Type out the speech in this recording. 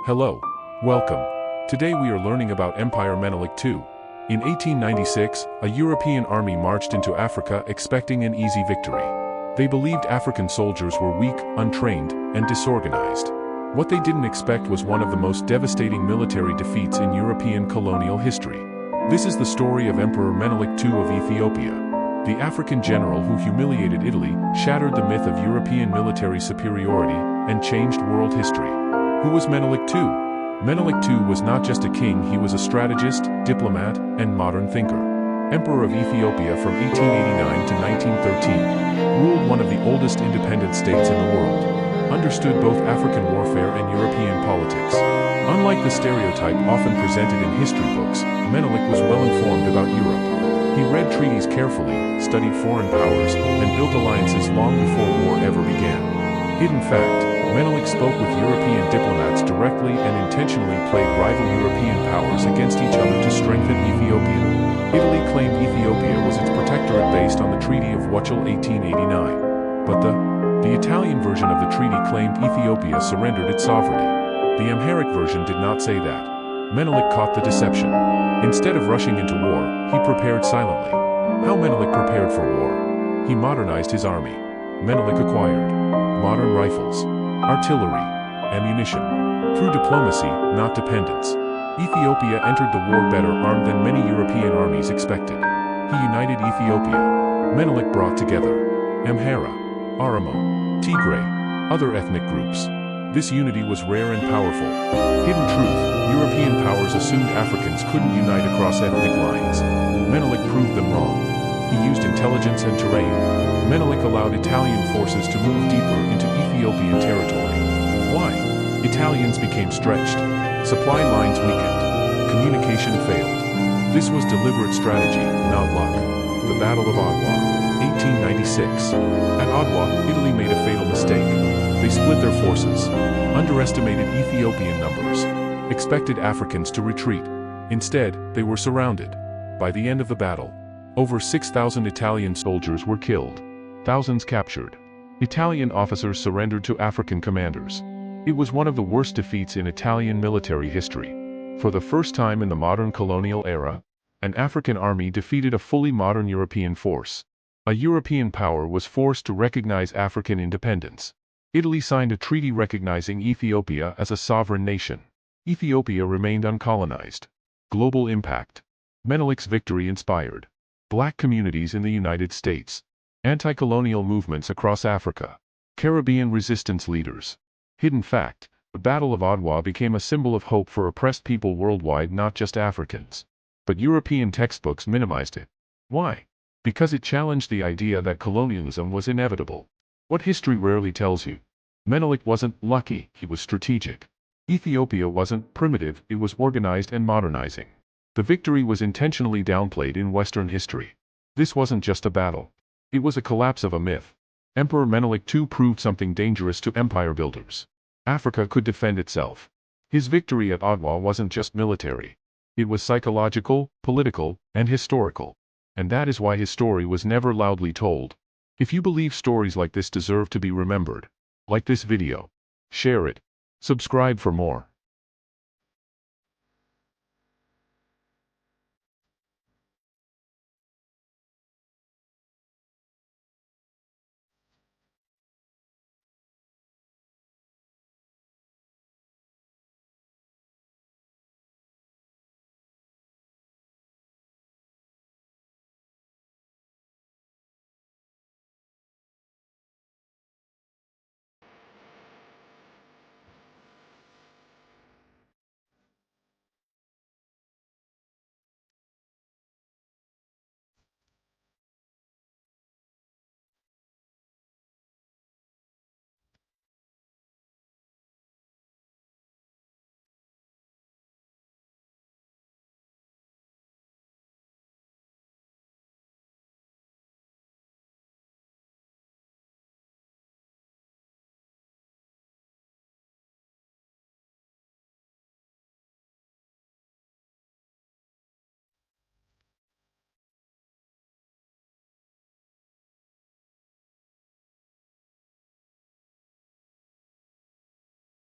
Hello. Welcome. Today we are learning about Emperor Menelik II. In 1896, a European army marched into Africa expecting an easy victory. They believed African soldiers were weak, untrained, and disorganized. What they didn't expect was one of the most devastating military defeats in European colonial history. This is the story of Emperor Menelik II of Ethiopia, the African general who humiliated Italy, shattered the myth of European military superiority, and changed world history. Who was Menelik II? Menelik II was not just a king, he was a strategist, diplomat, and modern thinker. Emperor of Ethiopia from 1889 to 1913, ruled one of the oldest independent states in the world, understood both African warfare and European politics. Unlike the stereotype often presented in history books, Menelik was well informed about Europe. He read treaties carefully, studied foreign powers, and built alliances long before war ever began. Hidden fact: Menelik spoke with European diplomats directly and intentionally played rival European powers against each other to strengthen Ethiopia. Italy claimed Ethiopia was its protectorate based on the Treaty of Wuchel 1889. But the Italian version of the treaty claimed Ethiopia surrendered its sovereignty. The Amharic version did not say that. Menelik caught the deception. Instead of rushing into war, he prepared silently. How Menelik prepared for war? He modernized his army. Menelik acquired modern rifles, artillery, ammunition. Through diplomacy, not dependence, Ethiopia entered the war better armed than many European armies expected. He united Ethiopia. Menelik brought together Amhara, Oromo, Tigray, other ethnic groups. This unity was rare and powerful. Hidden truth: European powers assumed Africans couldn't unite across ethnic lines. Menelik proved them wrong. He used intelligence and terrain. Menelik allowed Italian forces to move deeper into Ethiopian territory. Why? Italians became stretched. Supply lines weakened. Communication failed. This was deliberate strategy, not luck. The Battle of Adwa, 1896. At Adwa, Italy made a fatal mistake. They split their forces, underestimated Ethiopian numbers, expected Africans to retreat. Instead, they were surrounded. By the end of the battle, over 6,000 Italian soldiers were killed, thousands captured. Italian officers surrendered to African commanders. It was one of the worst defeats in Italian military history. For the first time in the modern colonial era, an African army defeated a fully modern European force. A European power was forced to recognize African independence. Italy signed a treaty recognizing Ethiopia as a sovereign nation. Ethiopia remained uncolonized. Global impact: Menelik's victory inspired Black communities in the United States, anti-colonial movements across Africa, Caribbean resistance leaders. Hidden fact: the Battle of Adwa became a symbol of hope for oppressed people worldwide, not just Africans. But European textbooks minimized it. Why? Because it challenged the idea that colonialism was inevitable. What history rarely tells you: Menelik wasn't lucky, he was strategic. Ethiopia wasn't primitive, it was organized and modernizing. The victory was intentionally downplayed in Western history. This wasn't just a battle. It was a collapse of a myth. Emperor Menelik II proved something dangerous to empire builders. Africa could defend itself. His victory at Adwa wasn't just military. It was psychological, political, and historical. And that is why his story was never loudly told. If you believe stories like this deserve to be remembered, like this video, share it, subscribe for more.